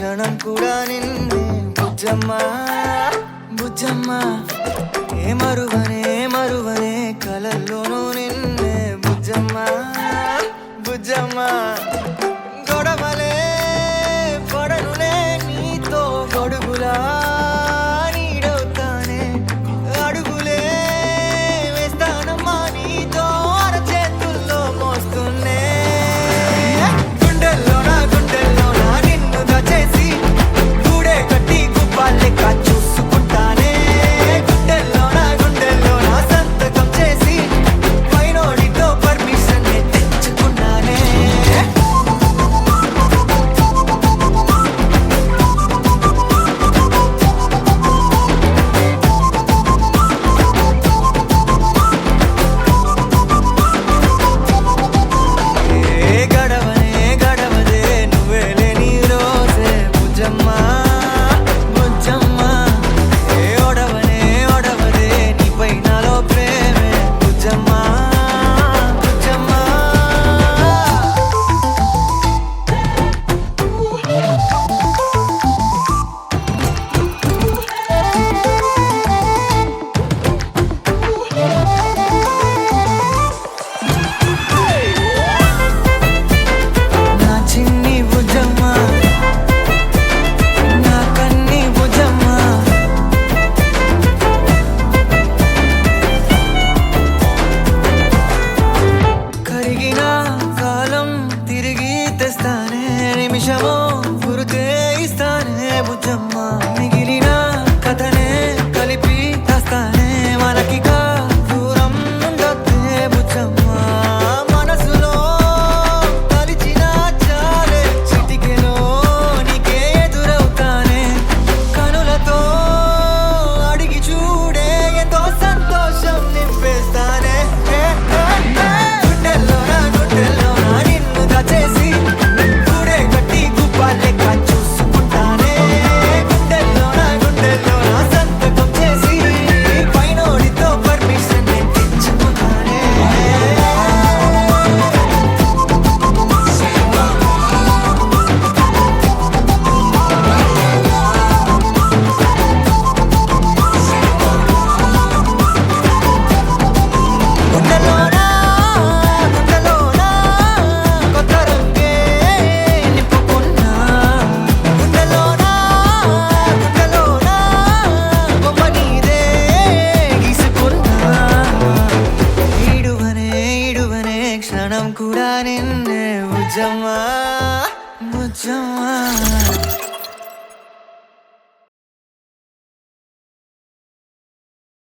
క్షణం కూడా నిన్నే బుజ్జమ్మ బుజ్జమ్మ ఏ మరువనే కలల్లోనూ నిన్నే బుజ్జమ్మ బుజ్జమ్మ గొడవలే పడనులే నీతో గొడుగులా నీడవుతానే అడుగులే వేస్తానమ్మా నీతో అరచేతుల్లో మోస్తున్నే గుండెల్లోన నిన్ను దాచేసి గూడే కట్టి గుప్పాలెక్క చూసుకుంటానే గుండెల్లోన సంతకం చేసి పైనోడితో పర్మిషన్ తెచ్చుకున్నానే గడవదే నువ్వే లేని రోజే బుజ్జమ్మ బుజ్జమ్మ ఏ ఒడవదే నీపై నాలో ప్రేమే బుజ్జమ్మ బుజ్జమ్మ నా చిన్ని బుజ్జమ్మ నా కన్ని బుజ్జమ్మ కరిగిన కాలం తిరిగి తెస్తానే నిమిషమో గురుతే ఇస్తానే బుజ్జమ్మ మిగిలిన కథనే కలిపి తెస్తానే మనకిగా దూరం ఉండొద్దే బుజ్జమ్మ మనసులో కలిచిన చాలే చిటికెలో నీకే ఎదురవుతానే కనులతో అడిగి చూడే ఎంతో సంతోషం నింపేస్తానే గుండెల్లోన నిన్ను దాచేసి గూడే కట్టి గుప్పాలెక్క చూసుకుంటానే గుండెల్లోన సంతకం చేసి పైనోడితో పర్మిషన్ తెచ్చుకున్నానే గుండెల్లోన కొత్త రంగే నింపుకున్నా గుండెల్లోన బొమ్మ నీదే గీసుకున్నా ఈడువనే క్షణం కూడా నిన్నే బుజ్జమ్మ బుజ్జమ్మ